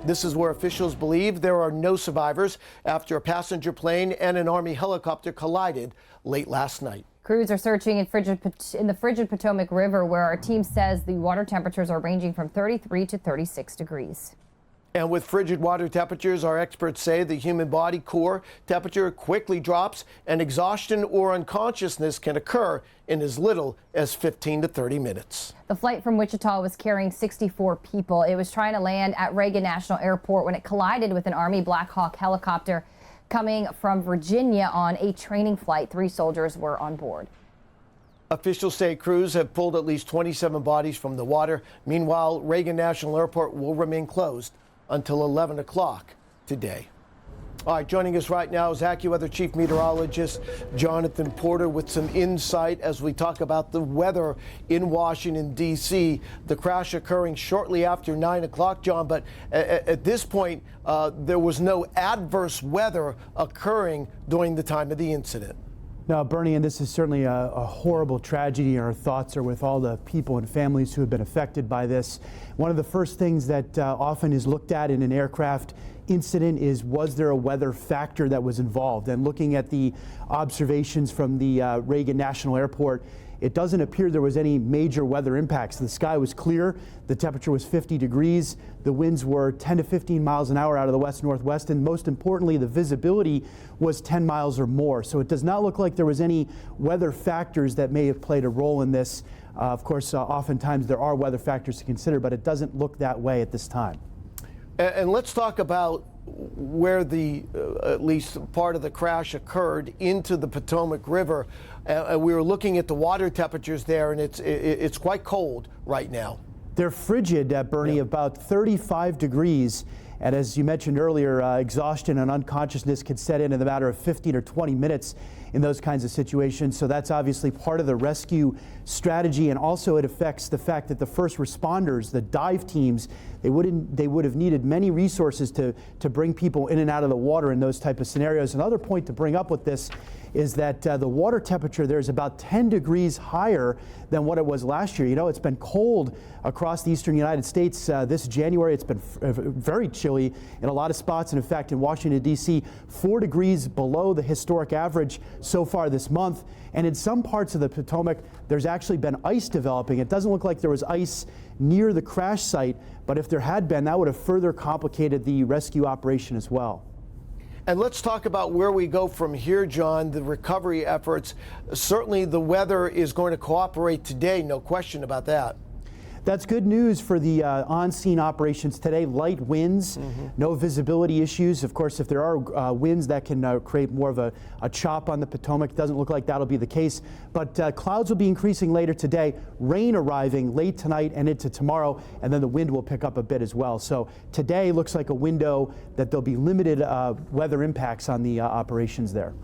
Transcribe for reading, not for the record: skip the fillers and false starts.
This is where officials believe there are no survivors after a passenger plane and an Army helicopter collided late last night. Crews are searching in the frigid Potomac River, where our team says the water temperatures are ranging from 33 to 36 degrees. And with frigid water temperatures, our experts say the human body core temperature quickly drops and exhaustion or unconsciousness can occur in as little as 15 to 30 minutes. The flight from Wichita was carrying 64 people. It was trying to land at Reagan National Airport when it collided with an Army Black Hawk helicopter coming from Virginia on a training flight. 3 soldiers were on board. Officials say crews have pulled at least 27 bodies from the water. Meanwhile, Reagan National Airport will remain closed until 11 o'clock today. All right, joining us right now is AccuWeather Chief Meteorologist Jonathan Porter with some insight as we talk about the weather in Washington, D.C. The crash occurring shortly after 9 o'clock, John, but at this point, there was no adverse weather occurring during the time of the incident. No, Bernie, and this is certainly a horrible tragedy. Our thoughts are with all the people and families who have been affected by this. One of the first things that often is looked at in an aircraft incident is, was there a weather factor that was involved? And looking at the observations from the Reagan National Airport, it doesn't appear there was any major weather impacts. The sky was clear, the temperature was 50 degrees, the winds were 10 to 15 miles an hour out of the west-northwest, and most importantly, the visibility was 10 miles or more. So it does not look like there was any weather factors that may have played a role in this. Of course, oftentimes there are weather factors to consider, but it doesn't look that way at this time. And let's talk about where the at least part of the crash occurred, into the Potomac River. We were looking at the water temperatures there, and it's quite cold right now. They're frigid, Bernie, about 35 degrees. And as you mentioned earlier, exhaustion and unconsciousness can set in the matter of 15 or 20 minutes in those kinds of situations. So that's obviously part of the rescue strategy. And also it affects the fact that the first responders, the dive teams, they would have needed many resources to bring people in and out of the water in those type of scenarios. Another point to bring up with this is that the water temperature there is about 10 degrees higher than what it was last year. You know, it's been cold across the eastern United States this January. It's been very chilly in a lot of spots. And in fact, in Washington, D.C., 4 degrees below the historic average so far this month. And in some parts of the Potomac, there's actually been ice developing. It doesn't look like there was ice near the crash site, but if there had been, that would have further complicated the rescue operation as well. And let's talk about where we go from here, John, the recovery efforts. Certainly the weather is going to cooperate today, no question about that. That's good news for the on-scene operations today. Light winds, no visibility issues. Of course, if there are winds, that can create more of a chop on the Potomac. It doesn't look like that'll be the case. But clouds will be increasing later today, rain arriving late tonight and into tomorrow, and then the wind will pick up a bit as well. So today looks like a window that there'll be limited weather impacts on the operations there.